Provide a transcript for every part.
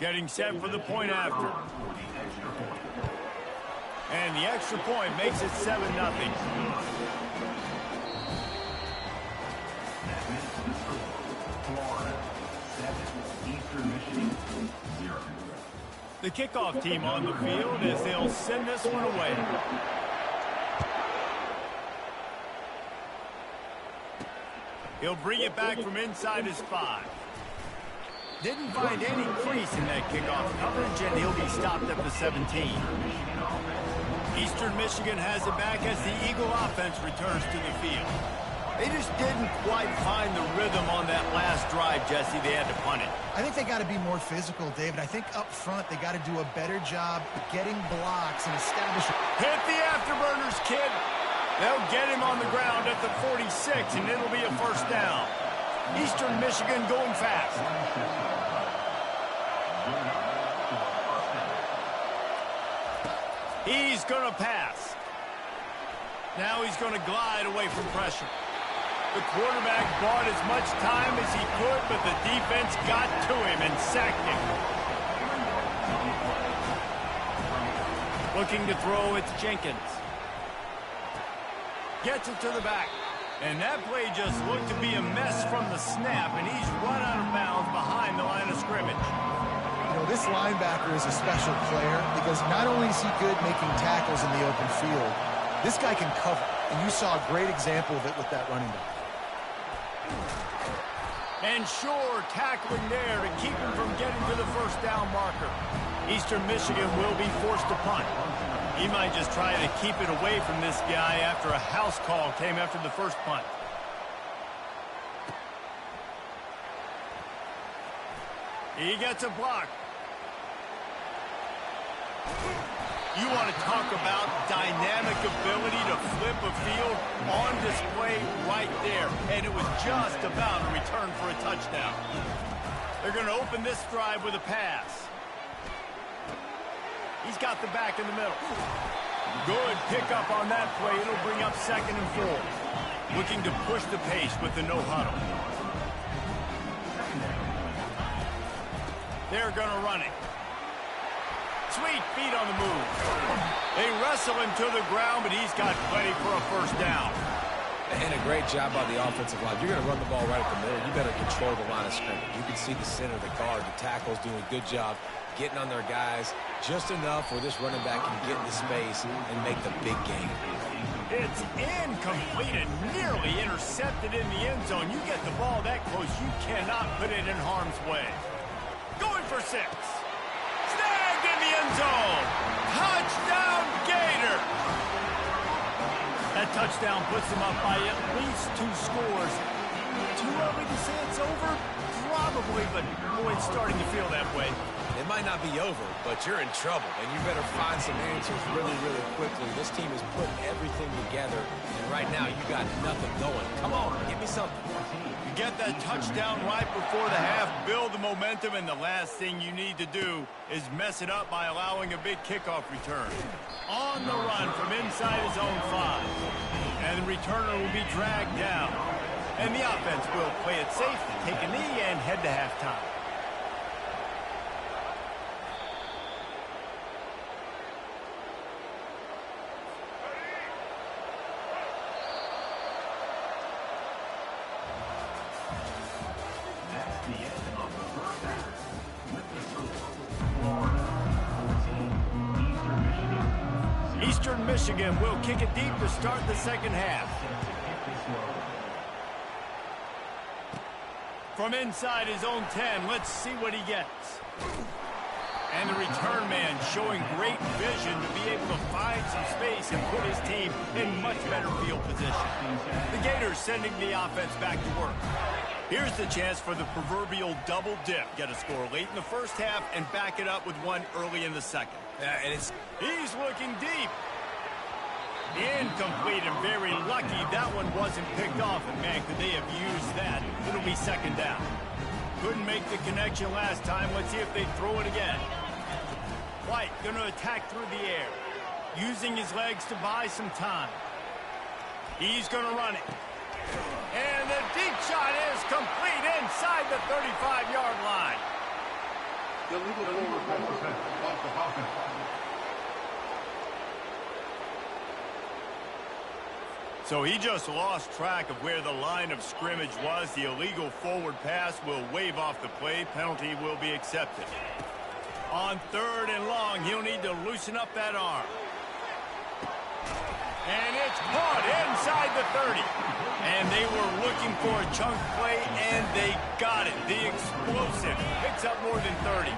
Getting set for the point after. And the extra point makes it 7-0. The kickoff team on the field as they'll send this one away. He'll bring it back from inside his 5. Didn't find any crease in that kickoff coverage, and he'll be stopped at the 17. Eastern Michigan has it back as the Eagle offense returns to the field. They just didn't quite find the rhythm on that last drive, Jesse. They had to punt it. I think they got to be more physical, David. I think up front they got to do a better job getting blocks and establishing. Hit the afterburners, kid. They'll get him on the ground at the 46, and it'll be a first down. Eastern Michigan going fast. He's going to pass. Now he's going to glide away from pressure. The quarterback bought as much time as he could, but the defense got to him and sacked him. Looking to throw, it's Jenkins. Gets it to the back. And that play just looked to be a mess from the snap, and he's run out of bounds behind the line of scrimmage. You know, this linebacker is a special player because not only is he good making tackles in the open field, this guy can cover. And you saw a great example of it with that running back. And sure, tackling there to keep him from getting to the first down marker. Eastern Michigan will be forced to punt. He might just try to keep it away from this guy after a house call came after the first punt. He gets a block. You want to talk about dynamic ability to flip a field on display right there. And it was just about a return for a touchdown. They're going to open this drive with a pass. He's got the back in the middle. Good pickup on that play. It'll bring up 2nd and 4. Looking to push the pace with the no huddle. They're going to run it. Sweet feet on the move. They wrestle him to the ground, but he's got plenty for a first down. And a great job by the offensive line. You're going to run the ball right at the middle. You better control the line of scrimmage. You can see the center, the guard, the tackles doing a good job getting on their guys just enough where this running back can get into space and make the big game. It's incomplete and nearly intercepted in the end zone. You get the ball that close, you cannot put it in harm's way. Going for 6. Snagged in the end zone. Touchdown, Gator. That touchdown puts them up by at least 2 scores. Too early to say it's over? Probably, but boy, it's starting to feel that way. It might not be over, but you're in trouble, and you better find some answers really, really quickly. This team is putting everything together, and right now you got nothing going. Come on, give me something. You get that touchdown right before the half, build the momentum, and the last thing you need to do is mess it up by allowing a big kickoff return. On the run from inside his own 5. And the returner will be dragged down. And the offense will play it safe, take a knee, and head to halftime. Eastern Michigan will kick it deep to start the second half. From inside his own 10, let's see what he gets. And the return man showing great vision to be able to find some space and put his team in much better field position. The Gators sending the offense back to work. Here's the chance for the proverbial double dip. Get a score late in the first half and back it up with one early in the second. He's looking deep. Incomplete and very lucky that one wasn't picked off. And man, could they have used that? It'll be 2nd down. Couldn't make the connection last time. Let's see if they throw it again. White going to attack through the air. Using his legs to buy some time. He's going to run it. And the deep shot is complete inside the 35-yard line. So he just lost track of where the line of scrimmage was. The illegal forward pass will wave off the play. Penalty will be accepted. On 3rd and long, he'll need to loosen up that arm. And it's caught inside the 30. And they were looking for a chunk play, and they got it. The explosive picks up more than 30.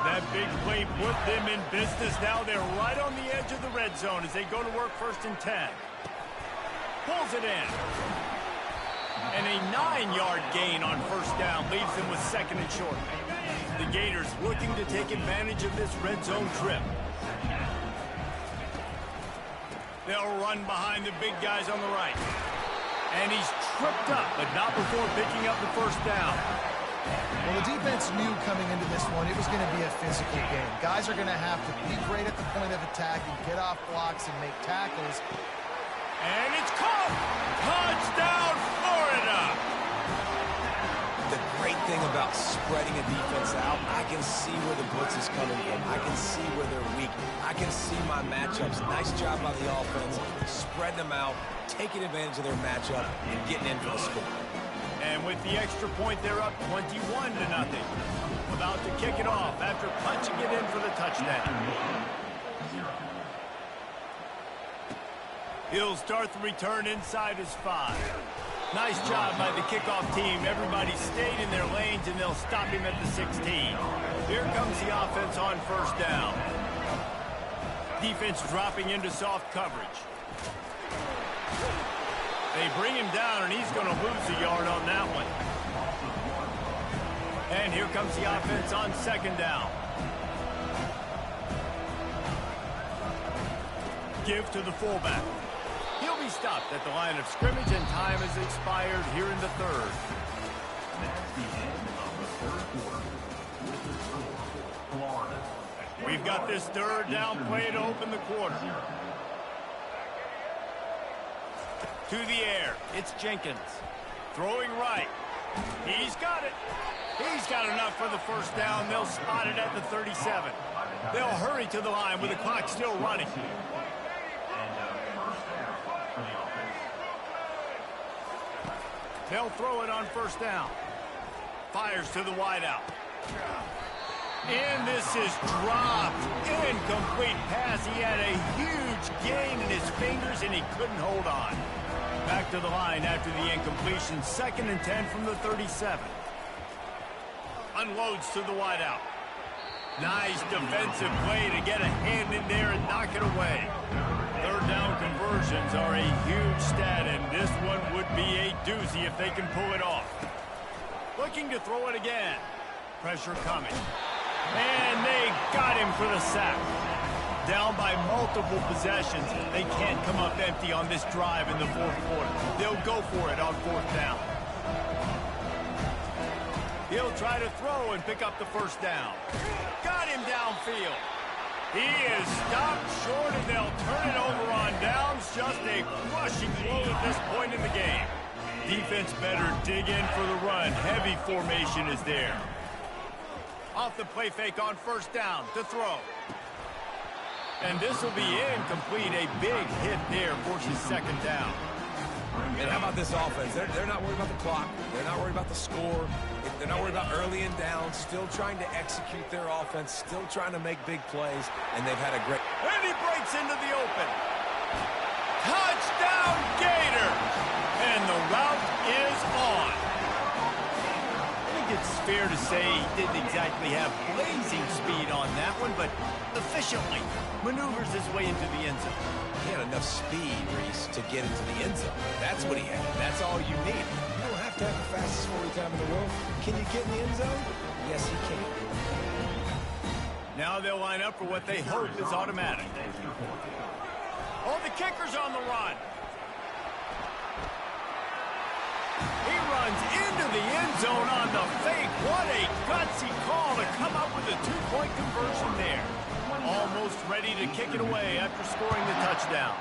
That big play put them in business. Now they're right on the edge of the red zone as they go to work 1st and 10. Pulls it in. And a 9-yard gain on 1st down leaves them with 2nd and short. The Gators looking to take advantage of this red zone trip. They'll run behind the big guys on the right. And he's tripped up, but not before picking up the 1st down. Well, the defense knew coming into this one it was going to be a physical game. Guys are going to have to be great at the point of attack and get off blocks and make tackles. And it's caught! Touchdown, Florida! The great thing about spreading a defense out, I can see where the blitz is coming from. I can see where they're weak. I can see my matchups. Nice job by the offense, spreading them out, taking advantage of their matchup, and getting in for the score. And with the extra point, they're up 21-0. About to kick it off after punching it in for the touchdown. He'll start the return inside his 5. Nice job by the kickoff team. Everybody stayed in their lanes, and they'll stop him at the 16. Here comes the offense on 1st down. Defense dropping into soft coverage. They bring him down, and he's going to lose a yard on that one. And here comes the offense on 2nd down. Give to the fullback. He'll be stopped at the line of scrimmage, and time has expired here in the 3rd. We've got this 3rd down play to open the quarter. To the air, it's Jenkins. Throwing right. He's got it. He's got enough for the 1st down. They'll spot it at the 37. They'll hurry to the line with the clock still running. They'll throw it on 1st down. Fires to the wideout. And this is dropped. Incomplete pass. He had a huge gain in his fingers, and he couldn't hold on. Back to the line after the incompletion. 2nd and 10 from the 37. Unloads to the wideout. Nice defensive play to get a hand in there and knock it away. 3rd down conversions are a huge stat, and this one would be a doozy if they can pull it off. Looking to throw it again. Pressure coming. And they got him for the sack. Down by multiple possessions. They can't come up empty on this drive in the 4th quarter. They'll go for it on 4th down. He'll try to throw and pick up the 1st down. Got him downfield. He is stopped short, and they'll turn it over on downs. Just a crushing blow at this point in the game. Defense better dig in for the run. Heavy formation is there. Off the play fake on 1st down to throw. And this will be incomplete. A big hit there forces 2nd down. And how about this offense? They're not worried about the clock. They're not worried about the score. They're not worried about early and down. Still trying to execute their offense. Still trying to make big plays. And they've had a great... And he breaks into the open. Touchdown, Gators! And the route is on. I think it's fair to say he didn't exactly have blazing speed on that one, but efficiently maneuvers his way into the end zone. He had enough speed, Reese, to get into the end zone. That's what he had. That's all you need. You don't have to have the fastest 40 time in the world. Can you get in the end zone? Yes, he can. Now they'll line up for what they hope is automatic. Oh, the kicker's on the run. He runs into the end zone on the fake. What a gutsy call to come up with a 2-point conversion there. Almost ready to kick it away after scoring the touchdown.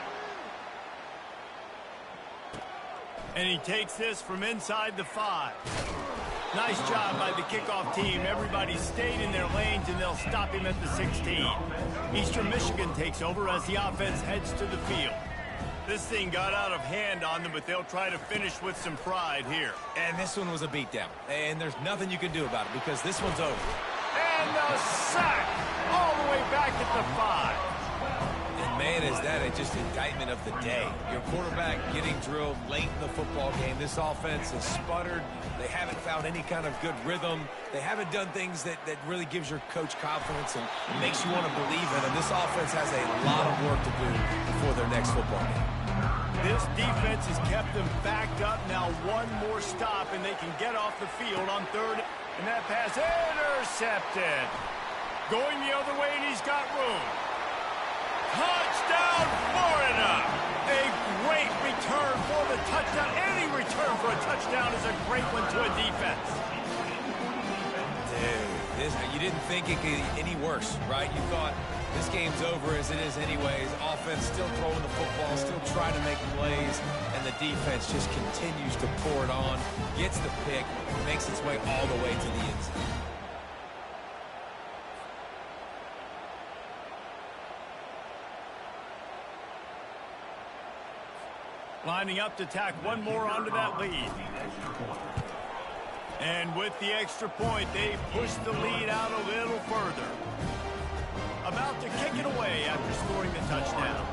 And he takes this from inside the 5. Nice job by the kickoff team. Everybody stayed in their lanes, and they'll stop him at the 16. Eastern Michigan takes over as the offense heads to the field. This thing got out of hand on them, but they'll try to finish with some pride here. And this one was a beatdown. And there's nothing you can do about it because this one's over. And the sack all the way back at the 5. And man, is that just indictment of the day. Your quarterback getting drilled late in the football game. This offense has sputtered. They haven't found any kind of good rhythm. They haven't done things that really gives your coach confidence and makes you want to believe in them. This offense has a lot of work to do before their next football game. This defense has kept them backed up. Now one more stop, and they can get off the field on third. And that pass intercepted. Going the other way, and he's got room. Touchdown, Florida! A great return for the touchdown. Any return for a touchdown is a great one to a defense. Dude, you didn't think it could get any worse, right? You thought this game's over as it is anyways. Offense still throwing the football, still trying to make plays, and the defense just continues to pour it on, gets the pick, makes its way all the way to the end zone. Lining up to tack one more onto that lead. And with the extra point, they push the lead out a little further. About to kick it away after scoring the touchdown.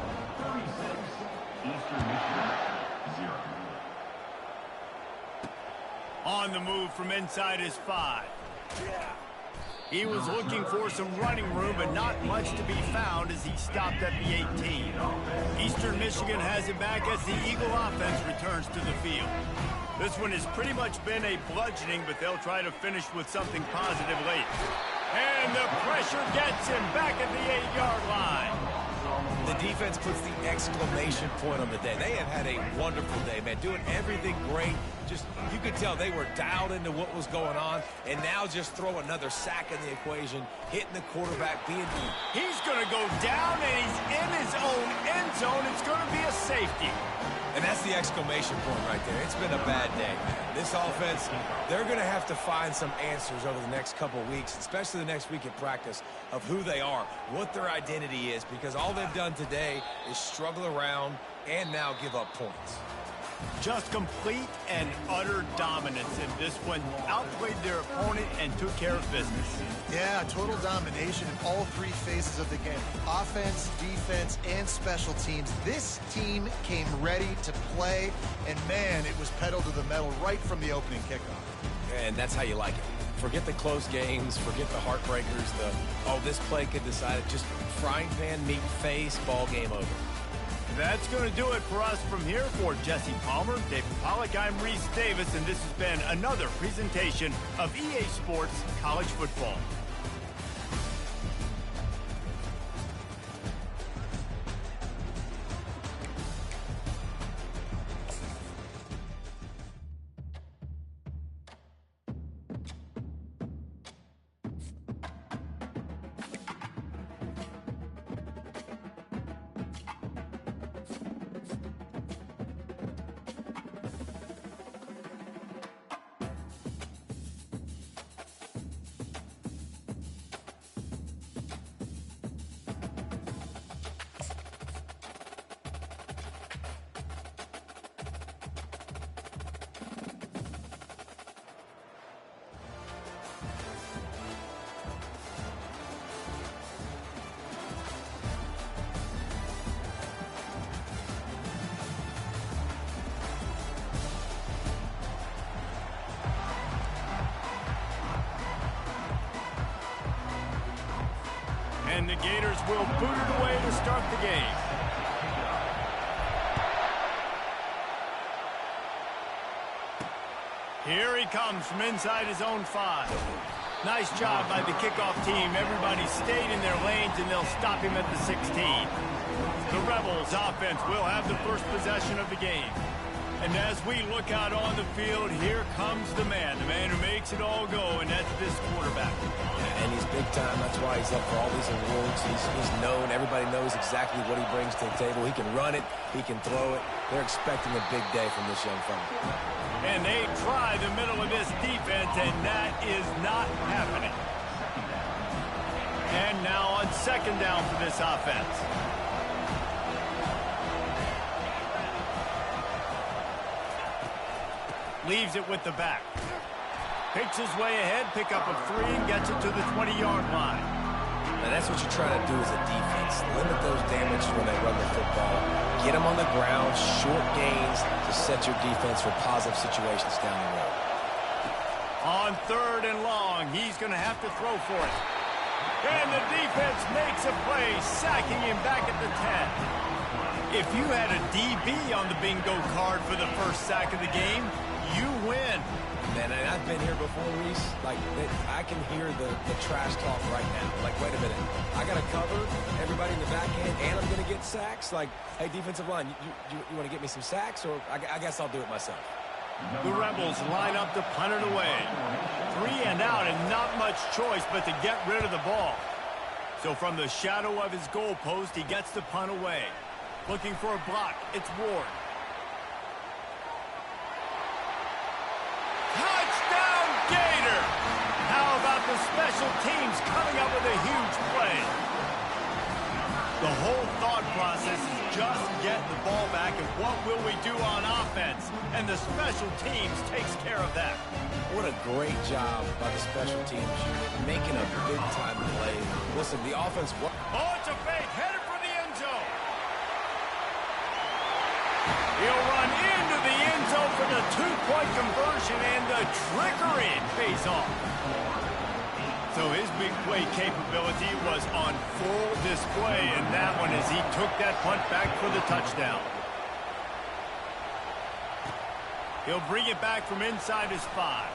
On the move from inside his 5. He was looking for some running room, but not much to be found as he stopped at the 18. Eastern Michigan has it back as the Eagle offense returns to the field. This one has pretty much been a bludgeoning, but they'll try to finish with something positive late. And the pressure gets him back at the 8-yard line. The defense puts the exclamation point on the day. They have had a wonderful day, man, doing everything great. Just, you could tell they were dialed into what was going on, and now just throw another sack in the equation, hitting the quarterback, being... He's going to go down, and he's in his own end zone. It's going to be a safety. And that's the exclamation point right there. It's been a bad day, man. This offense, they're going to have to find some answers over the next couple of weeks, especially the next week at practice, of who they are, what their identity is, because all they've done today is struggle around and now give up points. Just complete and utter dominance in this one. Outplayed their opponent and took care of business. Yeah, total domination in all three phases of the game. Offense, defense, and special teams. This team came ready to play, and man, it was pedal to the metal right from the opening kickoff. And that's how you like it. Forget the close games, forget the heartbreakers, this play could decide it. Just frying pan, meet face, ball game over. That's going to do it for us from here. For Jesse Palmer, David Pollack, I'm Reese Davis, and this has been another presentation of EA Sports College Football. And the Gators will boot it away to start the game. Here he comes from inside his own 5. Nice job by the kickoff team. Everybody stayed in their lanes, and they'll stop him at the 16. The Rebels offense will have the first possession of the game. And as we look out on the field, here comes the man who makes it all go, and that's this quarterback. Yeah, and he's big time. That's why he's up for all these awards. He's known. Everybody knows exactly what he brings to the table. He can run it. He can throw it. They're expecting a big day from this young fella. And they try the middle of this defense, and that is not happening. And now on second down for this offense. Leaves it with the back. Picks his way ahead, pick up a 3, and gets it to the 20-yard line. Now that's what you're trying to do as a defense. Limit those damages when they run the football. Get them on the ground, short gains to set your defense for positive situations down the road. On third and long, he's going to have to throw for it. And the defense makes a play, sacking him back at the 10. If you had a DB on the bingo card for the first sack of the game, you win. Man, and I've been here before, Reese. Like, I can hear the trash talk right now. Like, wait a minute. I got to cover everybody in the back end, and I'm going to get sacks? Like, hey, defensive line, you want to get me some sacks? Or I guess I'll do it myself. The Rebels line up to punt it away. 3 and out, and not much choice but to get rid of the ball. So from the shadow of his goalpost, he gets the punt away. Looking for a block. It's Ward. Touchdown, Gator! How about the special teams coming up with a huge play? The whole thought process is just get the ball back, and what will we do on offense? And the special teams takes care of that. What a great job by the special teams making a big-time play. Listen, the offense... Oh, it's a fake. Headed for the end zone. He'll run into the end zone for the 2-point conversion, and the trickery pays off. So his big play capability was on full display in that one as he took that punt back for the touchdown. He'll bring it back from inside his 5.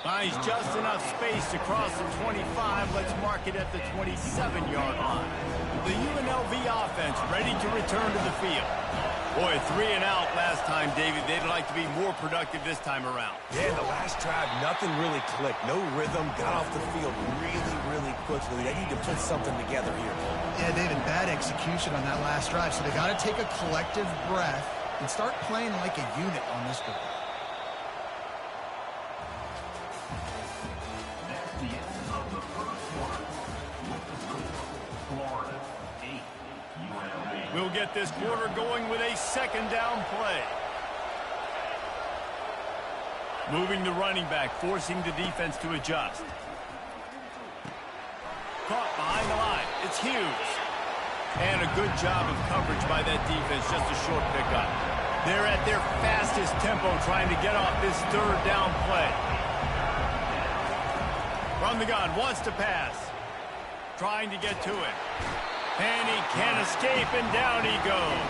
Finds just enough space to cross the 25. Let's mark it at the 27-yard line. The UNLV offense ready to return to the field. Boy, 3 and out last time, David. They'd like to be more productive this time around. Yeah, the last drive, nothing really clicked. No rhythm, got off the field really quickly. They need to put something together here. Yeah, David, bad execution on that last drive. So they got to take a collective breath and start playing like a unit on this drive. We'll get this quarter going with a second down play. Moving the running back, forcing the defense to adjust. Caught behind the line. It's Hughes. And a good job of coverage by that defense, just a short pickup. They're at their fastest tempo trying to get off this third down play. From the gun, wants to pass. Trying to get to it. And he can't escape, and down he goes.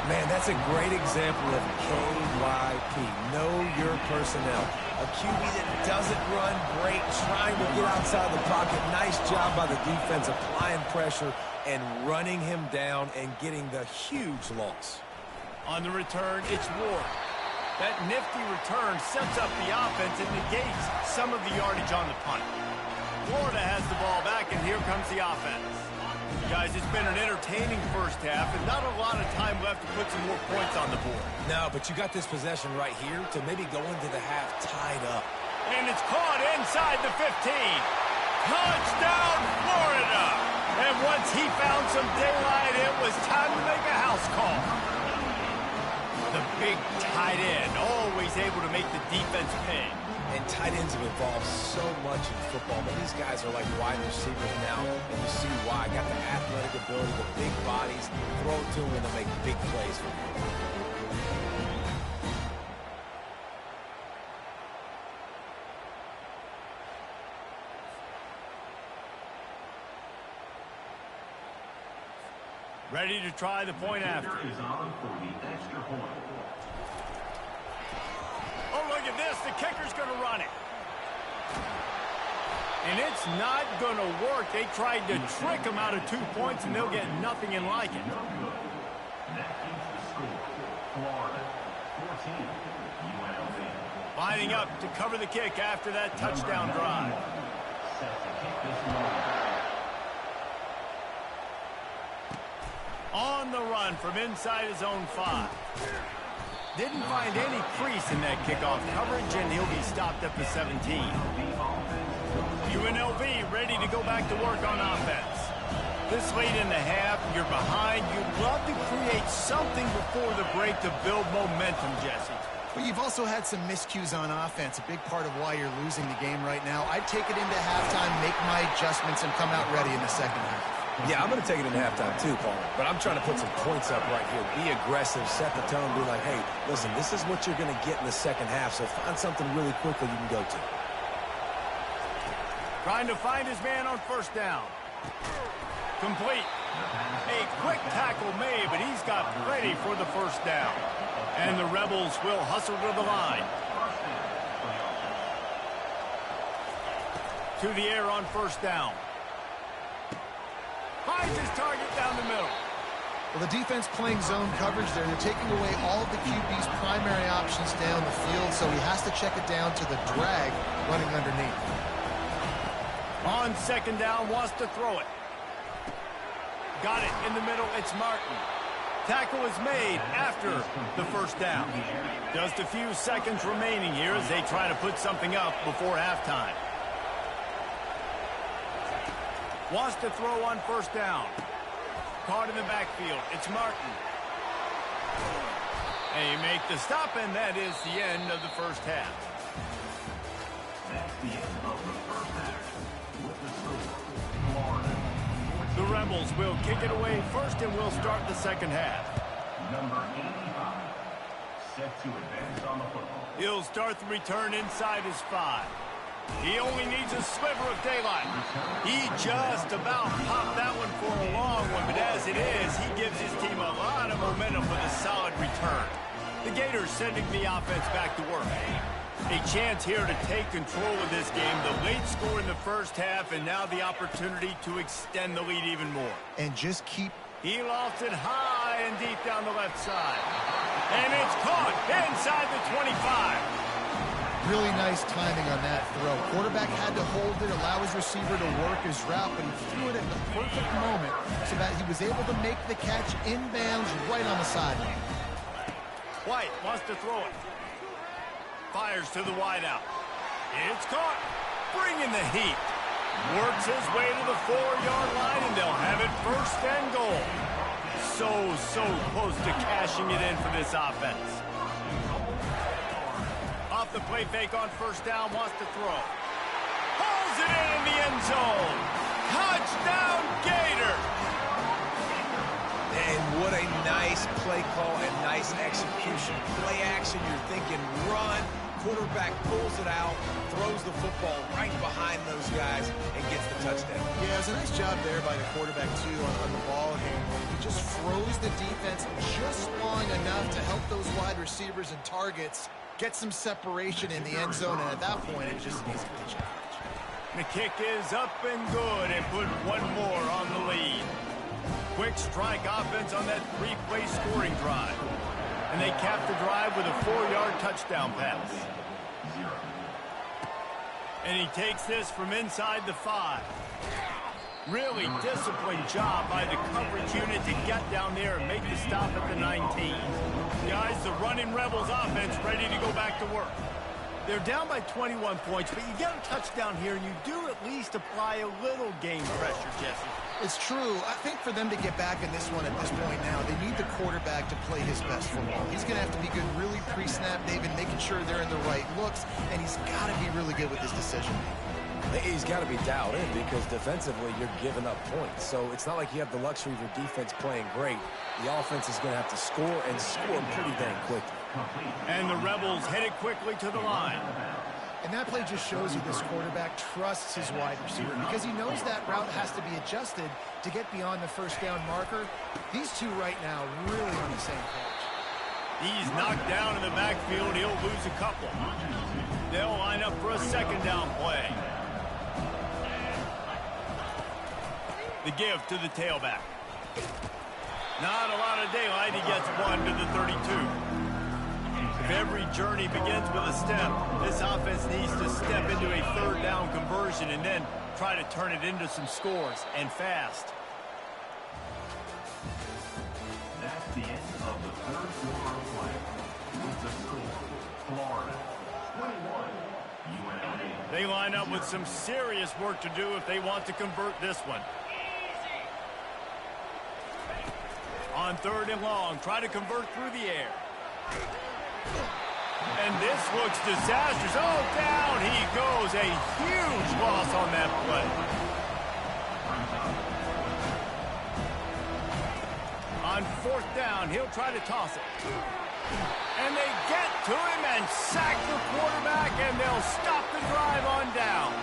Man, that's a great example of KYP. Know your personnel. A QB that doesn't run great, trying to get outside the pocket. Nice job by the defense applying pressure and running him down and getting the huge loss. On the return, it's Ward. That nifty return sets up the offense and negates some of the yardage on the punt. Florida has the ball back, and here comes the offense. Guys, it's been an entertaining first half, and not a lot of time left to put some more points on the board. No, but you got this possession right here to maybe go into the half tied up. And it's caught inside the 15. Touchdown, Florida! And once he found some daylight, it was time to make a house call. The big tight end, always able to make the defense pay. And tight ends have evolved so much in football, but these guys are like wide receivers now, and you see why. Got the athletic ability, the big bodies, throw it to them, and they'll make big plays for you. Ready to try the point after. Oh, look at this. The kicker's going to run it. And it's not going to work. They tried to trick him out of 2 points, and they'll get nothing in like it. Lining up to cover the kick after that touchdown drive. On the run from inside his own 5. Didn't find any crease in that kickoff coverage, and he'll be stopped at the 17. UNLV ready to go back to work on offense. This late in the half, you're behind. You'd love to create something before the break to build momentum, Jesse. Well, you've also had some miscues on offense, a big part of why you're losing the game right now. I'd take it into halftime, make my adjustments, and come out ready in the second half. Yeah, I'm going to take it into halftime too, Paul. But I'm trying to put some points up right here. Be aggressive, set the tone, be like, hey, listen, this is what you're going to get in the second half, so find something really quickly you can go to. Trying to find his man on first down. Complete. A quick tackle made, but he's got ready for the first down. And the Rebels will hustle to the line. To the air on first down. Finds his target down the middle. Well, the defense playing zone coverage there. They're taking away all of the QB's primary options down the field, so he has to check it down to the drag running underneath. On second down, wants to throw it. Got it in the middle. It's Martin. Tackle is made after the first down. Just a few seconds remaining here as they try to put something up before halftime. Wants to throw on first down. Caught in the backfield. It's Martin. They make the stop, and that is the end of the first half. The Rebels will kick it away first, and we'll start the second half. Number 85, set to advance on the football. He'll start the return inside his 5. He only needs a sliver of daylight. He just about popped that one for a long one, but as it is, he gives his team a lot of momentum with a solid return. The Gators sending the offense back to work. A chance here to take control of this game. The late score in the first half, and now the opportunity to extend the lead even more. And just keep... He lofts it high and deep down the left side. And it's caught inside the 25. Really nice timing on that throw. Quarterback had to hold it, allow his receiver to work his route, but he threw it at the perfect moment so that he was able to make the catch inbounds right on the sideline. White wants to throw it. Fires to the wideout. It's caught. Bringing the heat. Works his way to the 4-yard line, and they'll have it first and goal. So close to cashing it in for this offense. Off the play fake on first down, wants to throw. Pulls it in the end zone. Touchdown, Gator! And what a nice play call and nice execution. Play action, you're thinking run. Quarterback pulls it out, throws the football right behind those guys, and gets the touchdown. Yeah, it was a nice job there by the quarterback, too, on the ball handling. He just froze the defense just long enough to help those wide receivers and targets get some separation in the end zone, and at that point, it was just an easy pitch. The kick is up and good, and put one more on the lead. Quick strike offense on that 3-play scoring drive. And they cap the drive with a 4-yard touchdown pass. And he takes this from inside the 5. Really disciplined job by the coverage unit to get down there and make the stop at the 19. Guys, the running Rebels offense ready to go back to work. They're down by 21 points, but you get a touchdown here, and you do at least apply a little game pressure, Jesse. It's true. I think for them to get back in this one at this point now, they need the quarterback to play his best football. He's going to have to be good really pre-snap, David, making sure they're in the right looks, and he's got to be really good with his decision. He's got to be dialed in because defensively you're giving up points. So it's not like you have the luxury of your defense playing great. The offense is going to have to score and score pretty dang quickly. And the Rebels headed quickly to the line. And that play just shows you this quarterback trusts his wide receiver because he knows that route has to be adjusted to get beyond the first down marker. These two right now really on the same page. He's knocked down in the backfield. He'll lose a couple. They'll line up for a second down play. The give to the tailback. Not a lot of daylight. He gets one to the 32. If every journey begins with a step, this offense needs to step into a third down conversion and then try to turn it into some scores, and fast. third quarter of play. With the score, Florida 21, UNLV. They line up with some serious work to do if they want to convert this one. On 3rd and long, try to convert through the air. And this looks disastrous. Oh, down he goes. A huge loss on that play. On 4th down, he'll try to toss it. And they get to him and sack the quarterback, and they'll stop the drive on downs.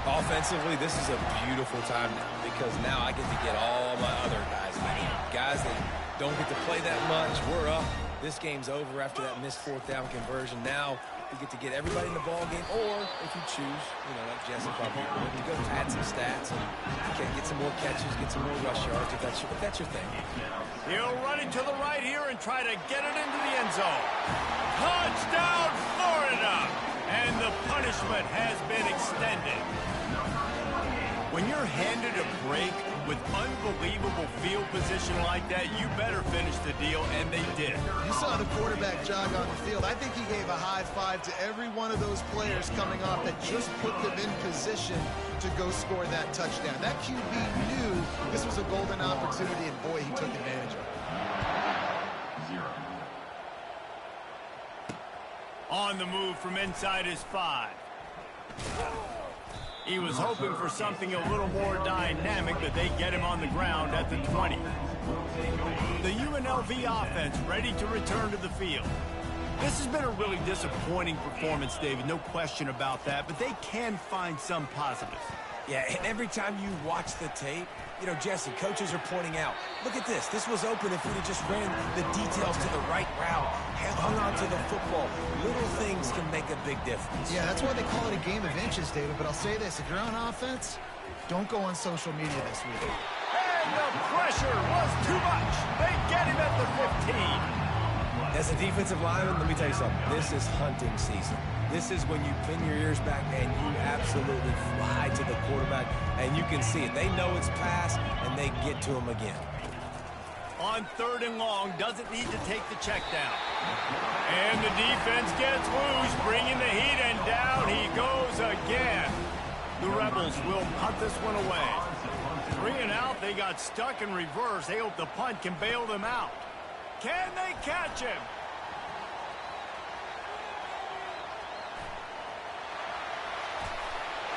Offensively, this is a beautiful time now because now I get to get all my other guys in the game. Guys that don't get to play that much. We're up. This game's over after that missed 4th down conversion. Now we get to get everybody in the ball game, or if you choose, like Jesse probably would, to go pad some stats and get some more catches, get some more rush yards if that's your thing. He'll run it to the right here and try to get it into the end zone. Touchdown, Florida! And the punishment has been extended. When you're handed a break with unbelievable field position like that, you better finish the deal, and they did. You saw the quarterback jog on the field. I think he gave a high five to every one of those players coming off that just put them in position to go score that touchdown. That QB knew this was a golden opportunity, and boy, he took advantage of it. On the move from inside his 5. He was hoping for something a little more dynamic, but they get him on the ground at the 20. The UNLV offense ready to return to the field. This has been a really disappointing performance, David, no question about that, but they can find some positives. Yeah, and every time you watch the tape, Jesse, coaches are pointing out, look at this. This was open if we'd have just ran the details to the right route, hung on to the football. Little things can make a big difference. Yeah, that's why they call it a game of inches, David. But I'll say this, if you're on offense, don't go on social media this week. And the pressure was too much. They get him at the 15. As a defensive lineman, let me tell you something. This is hunting season. This is when you pin your ears back and you absolutely fly to the quarterback, and you can see it. They know it's pass, and they get to him again. On 3rd and long, doesn't need to take the check down. And the defense gets loose, bringing the heat, and down he goes again. The Rebels will punt this one away. 3 and out, they got stuck in reverse. They hope the punt can bail them out. Can they catch him?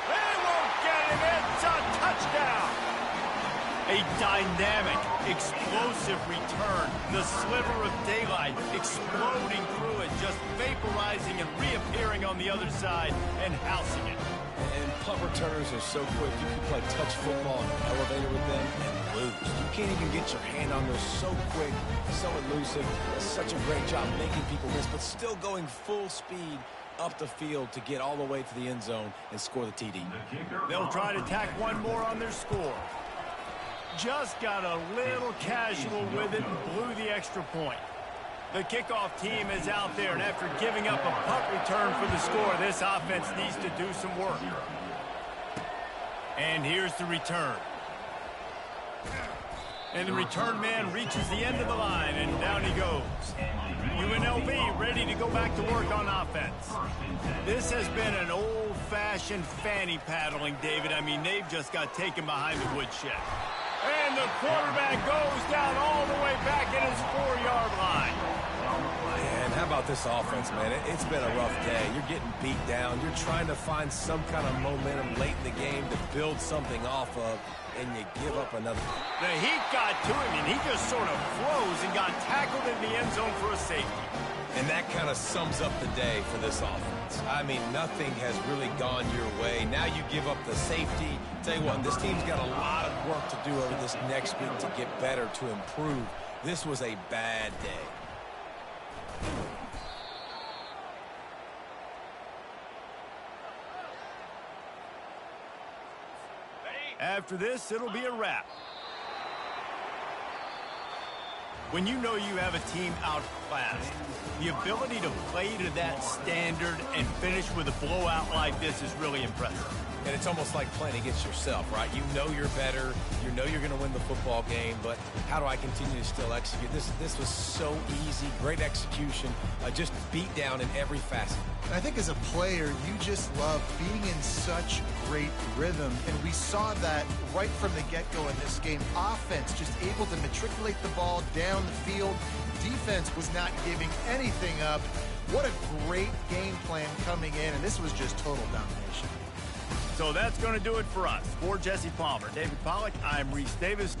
They won't get him. It's a touchdown. A dynamic, explosive return. The sliver of daylight exploding through it, just vaporizing and reappearing on the other side and housing it. And punt returners are so quick. You can play touch football in an elevator with them and lose. You can't even get your hand on those. So quick, so elusive. Does such a great job making people miss, but still going full speed up the field to get all the way to the end zone and score the TD. They'll try to tack one more on their score. Just got a little casual with it and blew the extra point. The kickoff team is out there, and after giving up a punt return for the score, this offense needs to do some work. And here's the return. And the return man reaches the end of the line, and down he goes. UNLV ready to go back to work on offense. This has been an old-fashioned fanny paddling, David. I mean, they've just got taken behind the woodshed. And the quarterback goes down all the way back in his 4-yard line. Man, how about this offense, man? It's been a rough day. You're getting beat down. You're trying to find some kind of momentum late in the game to build something off of, and you give up another. The heat got to him, and he just sort of froze and got tackled in the end zone for a safety. And that kind of sums up the day for this offense. I mean, nothing has really gone your way. Now you give up the safety. Tell you what, this team's got a lot of work to do over this next week to get better, to improve. This was a bad day. After this, it'll be a wrap. When you know you have a team outclassed, the ability to play to that standard and finish with a blowout like this is really impressive. And it's almost like playing against yourself, right? You know you're better. You know you're going to win the football game, but how do I continue to still execute? This was so easy, great execution, just beat down in every facet. And I think as a player, you just love being in such great rhythm, and we saw that right from the get-go in this game. Offense just able to matriculate the ball down the field. Defense was not giving anything up. What a great game plan coming in, and this was just total domination. So that's going to do it for us. For Jesse Palmer, David Pollack, I'm Reese Davis.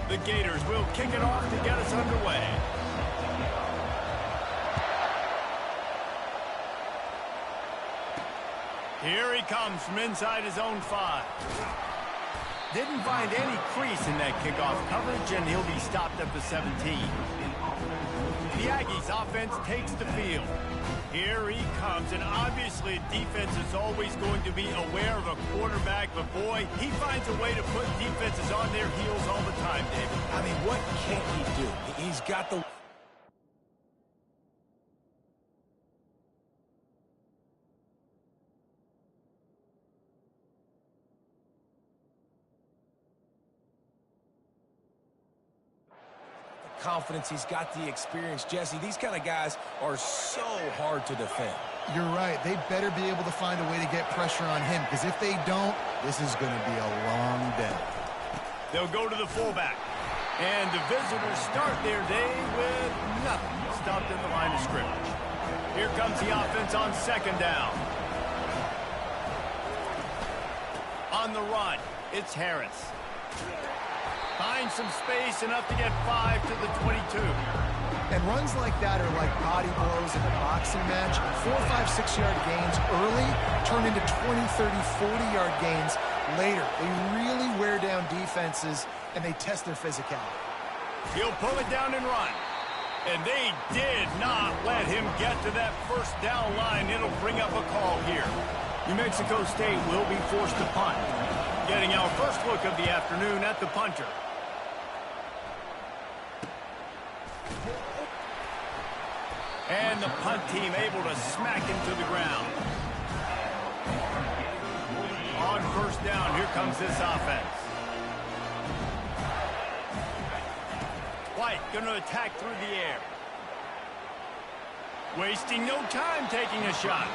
The Gators will kick it off to get us underway. Here he comes from inside his own 5. Didn't find any crease in that kickoff coverage, and he'll be stopped at the 17. The Aggies offense takes the field. Here he comes, and obviously defense is always going to be aware of a quarterback, but boy, he finds a way to put defenses on their heels all the time, David. I mean, what can't he do? He's got the... confidence, he's got the experience. Jesse, these kind of guys are so hard to defend. You're right. They better be able to find a way to get pressure on him, because if they don't, this is going to be a long day. They'll go to the fullback. And the visitors start their day with nothing. Stopped at the line of scrimmage. Here comes the offense on second down. On the run, it's Harris. Finds some space, enough to get 5 to the 22. And runs like that are like body blows in a boxing match. 4, 5, 6-yard gains early turn into 20, 30, 40-yard gains later. They really wear down defenses, and they test their physicality. He'll pull it down and run. And they did not let him get to that first down line. It'll bring up a call here. New Mexico State will be forced to punt. Getting our first look of the afternoon at the punter. And the punt team able to smack him to the ground. On first down, here comes this offense. White going to attack through the air. Wasting no time taking a shot.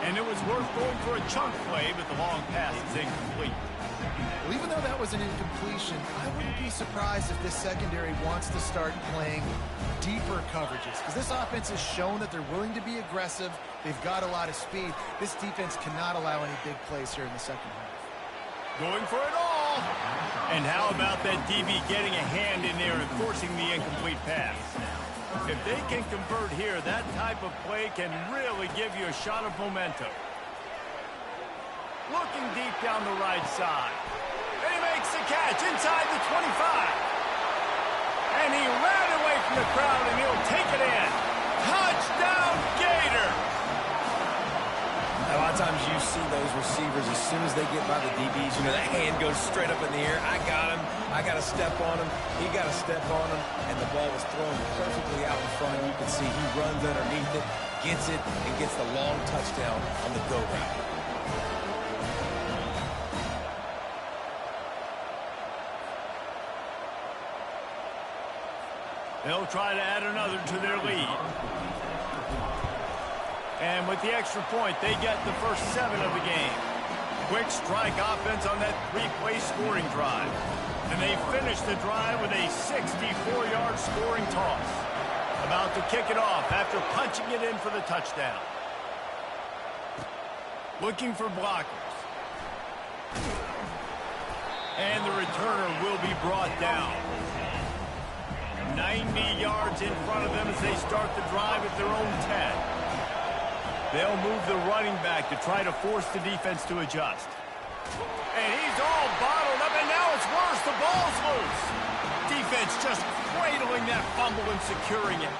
And it was worth going for a chunk play, but the long pass is incomplete. Well, even though that was an incompletion, I wouldn't be surprised if this secondary wants to start playing deeper coverages, because this offense has shown that they're willing to be aggressive. They've got a lot of speed. This defense cannot allow any big plays here in the second half. Going for it all. And how about that DB getting a hand in there and forcing the incomplete pass? If they can convert here, that type of play can really give you a shot of momentum. Looking deep down the right side. And he makes the catch inside the 25. And he ran away from the crowd, and he'll take it in. Touchdown, Gator! A lot of times you see those receivers, as soon as they get by the DBs, you know, that hand goes straight up in the air. I got him. I got to step on him. He got to step on him. And the ball was thrown perfectly out in front. And you can see he runs underneath it, gets it, and gets the long touchdown on the go route. They'll try to add another to their lead. And with the extra point, they get the first 7 of the game. Quick strike offense on that 3-play scoring drive. And they finish the drive with a 64-yard scoring toss. About to kick it off after punching it in for the touchdown. Looking for blockers. And the returner will be brought down. 90 yards in front of them as they start the drive at their own 10. They'll move the running back to try to force the defense to adjust. And he's all bottled up, and now it's worse. The ball's loose. Defense just cradling that fumble and securing it.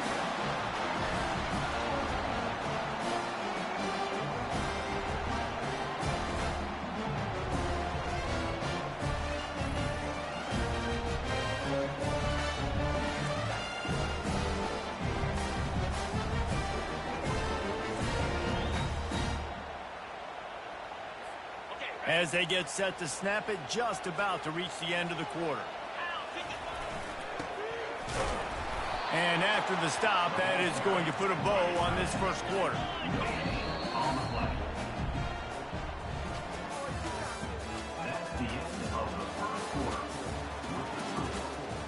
As they get set to snap it, just about to reach the end of the quarter. And after the stop, that is going to put a bow on this first quarter. That's the end of the first quarter.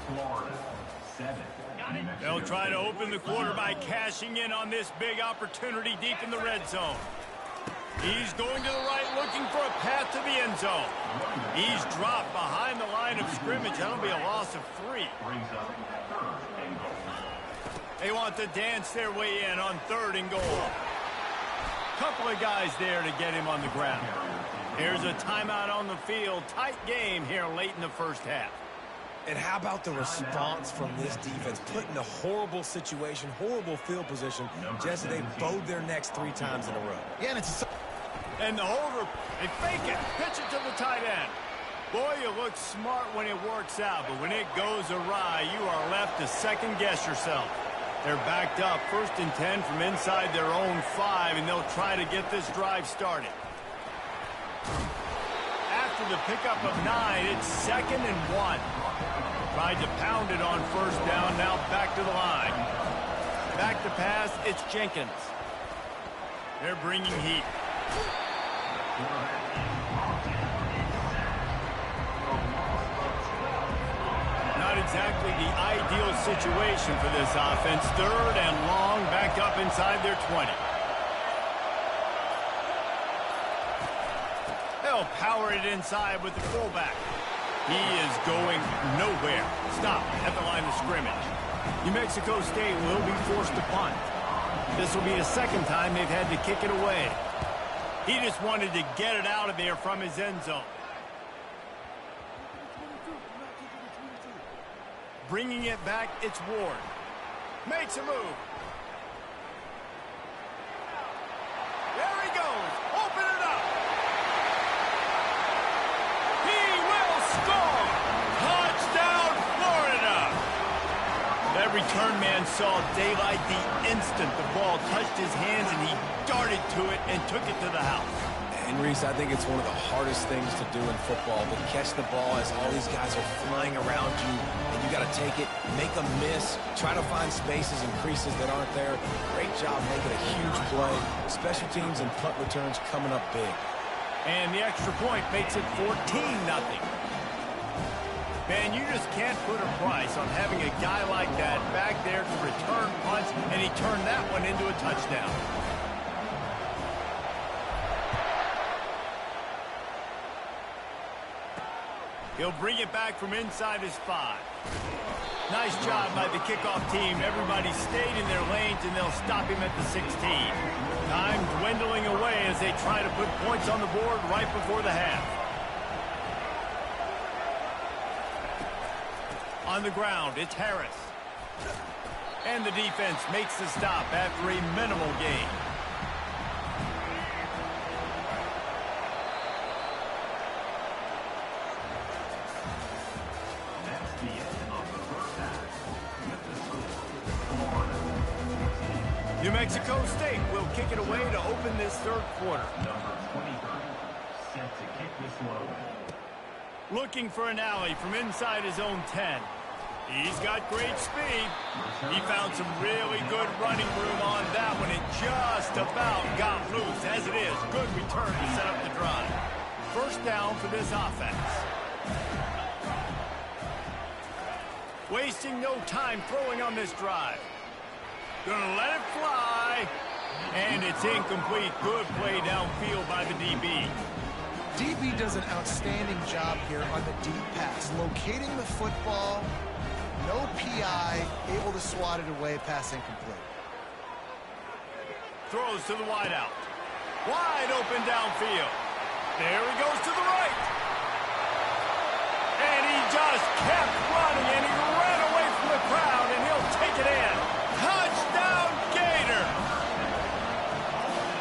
Florida, 7. They'll try to open the quarter by cashing in on this big opportunity deep in the red zone. He's going to the right, looking for a path to the end zone. He's dropped behind the line of scrimmage. That'll be a loss of 3. They want to dance their way in on 3rd and goal. Couple of guys there to get him on the ground. Here's a timeout on the field. Tight game here late in the first half. And how about the response from this defense? Put in a horrible situation, horrible field position, just as they bowed their necks 3 times in a row. Yeah, and And the holder, they fake it, pitch it to the tight end. Boy, you look smart when it works out, but when it goes awry, you are left to second-guess yourself. They're backed up, 1st and 10 from inside their own 5, and they'll try to get this drive started. After the pickup of 9, it's 2nd and 1. Tried to pound it on 1st down, now back to the line. Back to pass, it's Jenkins. They're bringing heat. Not exactly the ideal situation for this offense. 3rd and long, back up inside their 20. They'll power it inside with the fullback. He is going nowhere. Stop at the line of scrimmage. New Mexico State will be forced to punt. This will be the 2nd time they've had to kick it away. He just wanted to get it out of there from his end zone. Bringing it back, it's Ward. Makes a move. There he goes. Open it up. He will score. Touchdown, Florida. That return man saw daylight the instant the ball touched his hands, and he darted to it and took it to the house. And, Reese, I think it's one of the hardest things to do in football, to catch the ball as all these guys are flying around you, and you got to take it, make a miss, try to find spaces and creases that aren't there. Great job making a huge play. Special teams and punt returns coming up big. And the extra point makes it 14-0. Man, you just can't put a price on having a guy like that back there to return punts, and he turned that one into a touchdown. He'll bring it back from inside his 5. Nice job by the kickoff team. Everybody stayed in their lanes, and they'll stop him at the 16. Time dwindling away as they try to put points on the board right before the half. On the ground, it's Harris. And the defense makes the stop after a minimal gain. New Mexico State will kick it away to open this third quarter. Number 23, set to kick this low. Looking for an alley from inside his own 10. He's got great speed. He found some really good running room on that one. It just about got loose. As it is, good return to set up the drive. First down for this offense. Wasting no time throwing on this drive. Gonna let it fly. And it's incomplete. Good play downfield by the DB. DB does an outstanding job here on the deep pass. Locating the football, no PI, able to swat it away, pass incomplete. Throws to the wideout. Wide open downfield. There he goes to the right. And he just kept running, and he ran away from the crowd, and he'll take it in. Touchdown, Gator!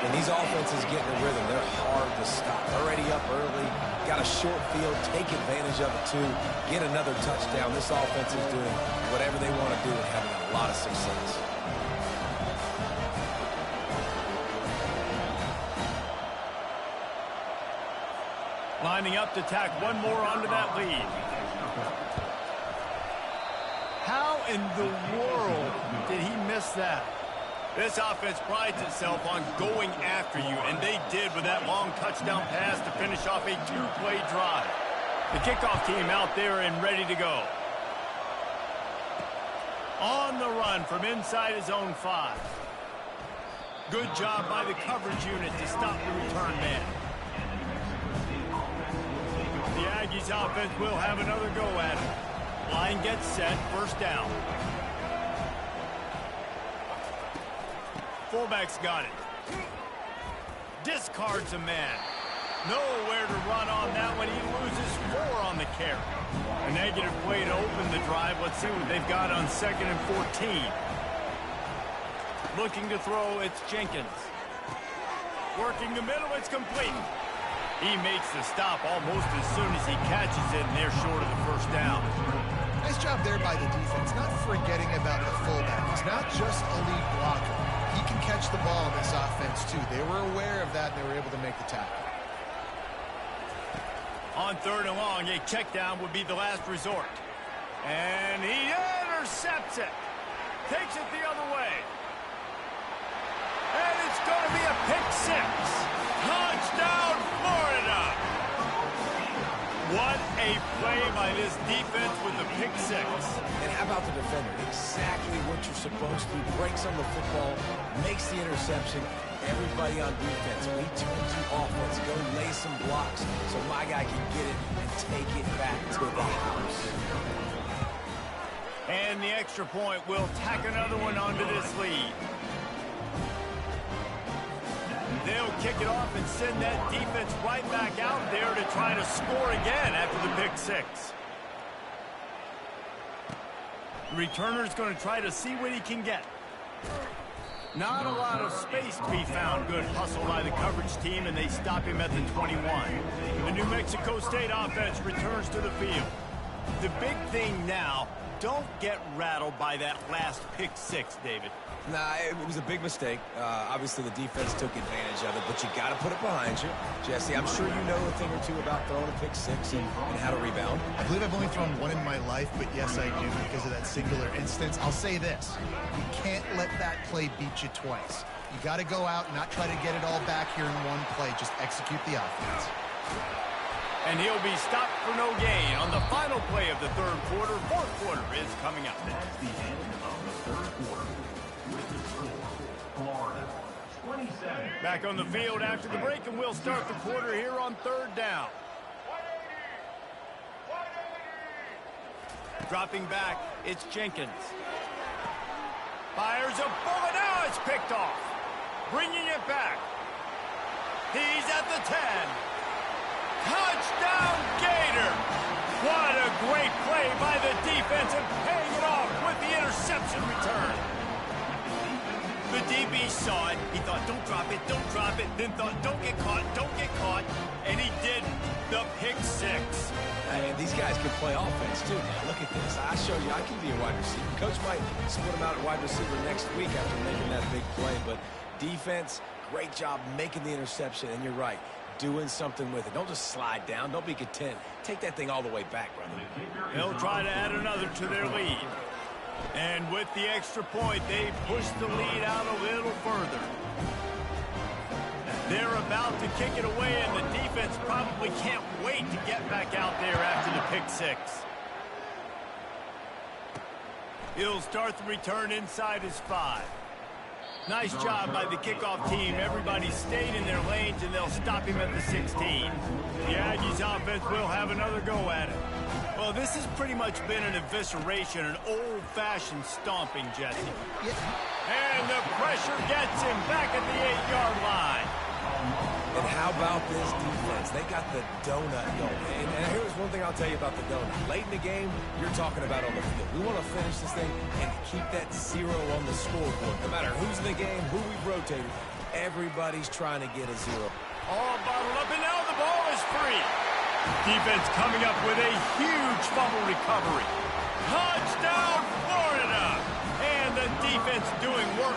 When these offenses get in a rhythm, they're hard to stop. Already up early, got a short field, take advantage of it too, get another touchdown. This offense is doing whatever they want to do and having a lot of success. Lining up to tack one more onto that lead. How in the world did he miss that? This offense prides itself on going after you, and they did with that long touchdown pass to finish off a two-play drive. The kickoff team out there and ready to go. On the run from inside his own 5. Good job by the coverage unit to stop the return man. The Aggies offense will have another go at it. Line gets set, first down. Fullback's got it. Discards a man. Nowhere to run on that one. He loses 4 on the carry. A negative play to open the drive. Let's see what they've got on 2nd and 14. Looking to throw, it's Jenkins. Working the middle, it's complete. He makes the stop almost as soon as he catches it, and they're short of the first down. Nice job there by the defense, not forgetting about the fullback. He's not just a lead blocker. He can catch the ball in this offense, too. They were aware of that, and they were able to make the tackle. On 3rd and long, a check down would be the last resort. And he intercepts it. Takes it the other way. And it's going to be a pick 6. Touchdown, Florida! What a play by this defense with the pick 6. And how about the defender? Exactly what you're supposed to do. Breaks on the football, makes the interception. Everybody on defense, we turn to offense. Go lay some blocks so my guy can get it and take it back to the house. And the extra point will tack another one onto this lead. They'll kick it off and send that defense right back out there to try to score again after the pick 6. The returner's going to try to see what he can get. Not a lot of space to be found. Good hustle by the coverage team, and they stop him at the 21. The New Mexico State offense returns to the field. The big thing now, don't get rattled by that last pick 6, David. Nah, it was a big mistake. Obviously, the defense took advantage of it, but you got to put it behind you. Jesse, I'm sure you know a thing or two about throwing a pick 6 and how to rebound. I believe I've only thrown one in my life, but yes, I do because of that singular instance. I'll say this. You can't let that play beat you twice. You got to go out and not try to get it all back here in one play. Just execute the offense. And he'll be stopped for no gain on the final play of the third quarter. Fourth quarter is coming up. That's the end of the third quarter. With the score, Florida 27. Back on the field after the break, and we'll start the quarter here on third down. Dropping back, it's Jenkins. Fires a bullet. Now it's picked off. Bringing it back. He's at the 10. Touchdown, Gator. What a great play by the defense and paying it off with the interception return. The DB saw it. He thought, don't drop it, then thought, don't get caught, and he didn't. The pick six. And these guys can play offense, too. Now, look at this. I show you I can be a wide receiver. Coach might split him out at wide receiver next week after making that big play. But defense, great job making the interception. And you're right, doing something with it. Don't just slide down. Don't be content. Take that thing all the way back, brother. They'll try to add another to their lead. And with the extra point, they push the lead out a little further. They're about to kick it away, and the defense probably can't wait to get back out there after the pick six. He'll start the return inside his 5. Nice job by the kickoff team. Everybody stayed in their lanes, and they'll stop him at the 16. The Aggies offense will have another go at it. Well, this has pretty much been an evisceration, an old-fashioned stomping, Jesse. Yeah. And the pressure gets him back at the 8-yard line. And how about this defense? They got the donut going. And here's one thing I'll tell you about the donut. Late in the game, you're talking about on the field. We want to finish this thing and keep that 0 on the scoreboard. No matter who's in the game, who we've rotated, everybody's trying to get a 0. All bottled up, and now the ball is free. Defense coming up with a huge fumble recovery. Touchdown, Florida! And the defense doing work.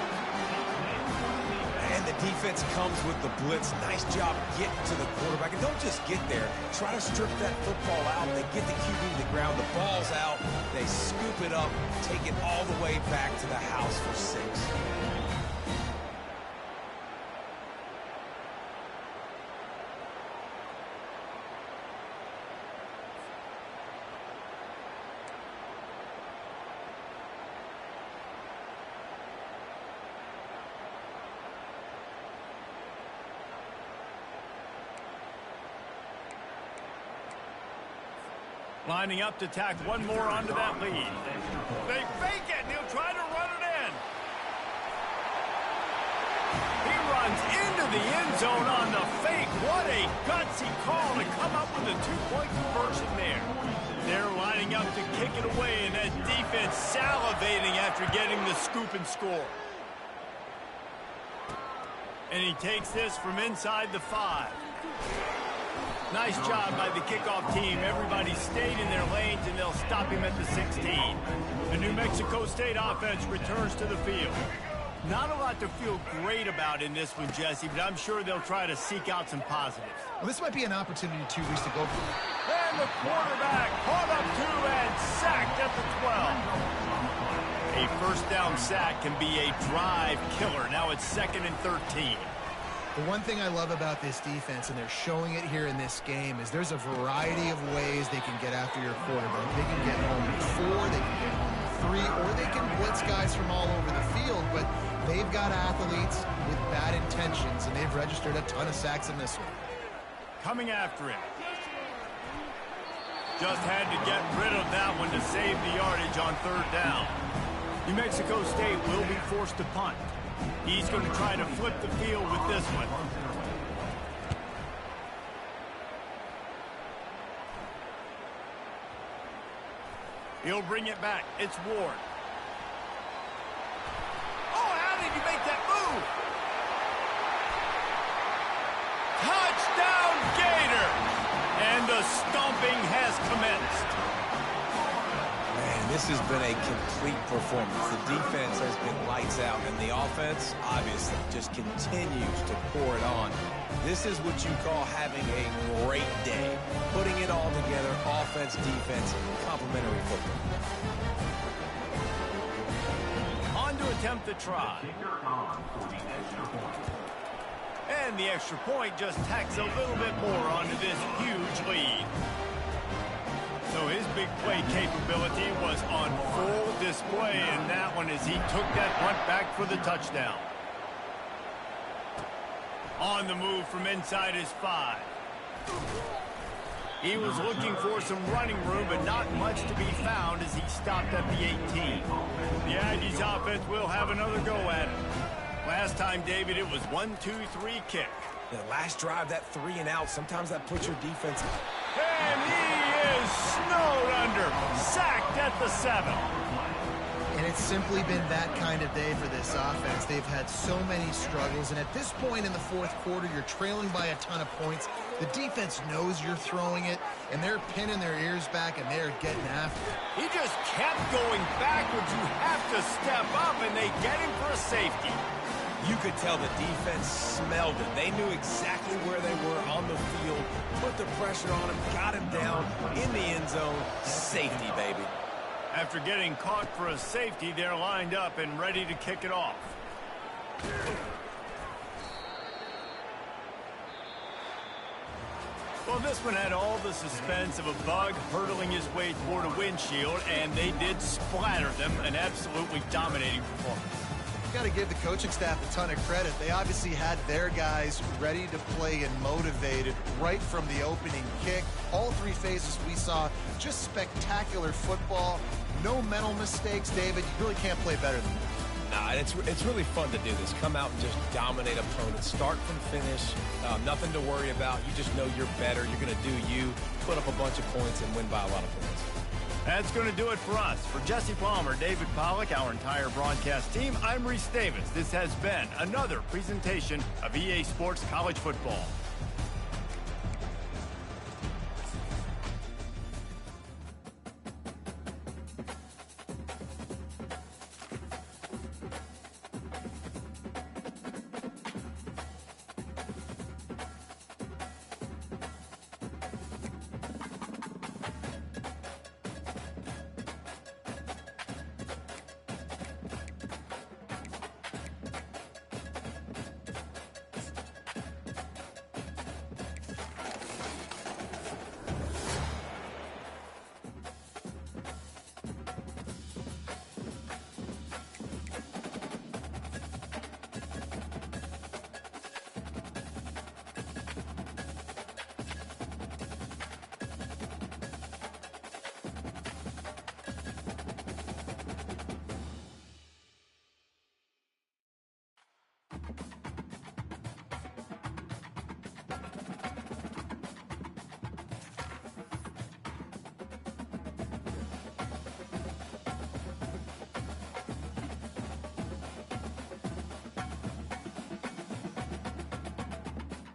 And the defense comes with the blitz. Nice job getting to the quarterback. And don't just get there. Try to strip that football out. They get the QB to the ground. The ball's out. They scoop it up, take it all the way back to the house for 6. Lining up to tack one more onto that lead. They fake it, and he'll try to run it in. He runs into the end zone on the fake. What a gutsy call to come up with a 2-point conversion there. They're lining up to kick it away, and that defense salivating after getting the scoop and score. And he takes this from inside the 5. Nice job by the kickoff team. Everybody stayed in their lanes, and they'll stop him at the 16. The New Mexico State offense returns to the field. Not a lot to feel great about in this one, Jesse, but I'm sure they'll try to seek out some positives. Well, this might be an opportunity, too, Reese, to go for it. And the quarterback caught up to and sacked at the 12. A first down sack can be a drive killer. Now it's 2nd and 13. The one thing I love about this defense, and they're showing it here in this game, is there's a variety of ways they can get after your quarterback. They can get home with 4, they can get home with 3, or they can blitz guys from all over the field, but they've got athletes with bad intentions, and they've registered a ton of sacks in this one. Coming after him. Just had to get rid of that one to save the yardage on 3rd down. New Mexico State will be forced to punt. He's going to try to flip the field with this one. He'll bring it back. It's Ward. Oh, how did you make that move? Touchdown, Gator! And the stomping has commenced. Man, this has been a complete performance. The defense has been lights out, and the offense, obviously, just continues to pour it on. This is what you call having a great day. Putting it all together, offense, defense, complementary football. On to attempt the try. Kicker on for the extra point. And the extra point just tacks a little bit more onto this huge lead. So his big play capability was on full display in that one as he took that punt back for the touchdown. On the move from inside his 5. He was looking for some running room, but not much to be found as he stopped at the 18. The Aggies offense will have another go at it. Last time, David, it was 1-2-3 kick. The last drive, that 3 and out, sometimes that puts your defense. And he is snowed under, sacked at the 7. And it's simply been that kind of day for this offense. They've had so many struggles, and at this point in the fourth quarter, you're trailing by a ton of points. The defense knows you're throwing it, and they're pinning their ears back, and they're getting after it. He just kept going backwards. You have to step up, and they get him for a safety. You could tell the defense smelled it. They knew exactly where they were on the field, put the pressure on him, got him down in the end zone. Safety, baby. After getting caught for a safety, they're lined up and ready to kick it off. Well, this one had all the suspense of a bug hurtling his way toward a windshield, and they did splatter them. An absolutely dominating performance. Got to give the coaching staff a ton of credit. They obviously had their guys ready to play and motivated right from the opening kick. All 3 phases we saw, just spectacular football. No mental mistakes, David. You really can't play better than that. Nah, it's really fun to do this. Come out and just dominate opponents. Start from finish. Nothing to worry about. You just know you're better. You're going to do you. Put up a bunch of points and win by a lot of points. That's going to do it for us. For Jesse Palmer, David Pollack, our entire broadcast team, I'm Reese Davis. This has been another presentation of EA Sports College Football.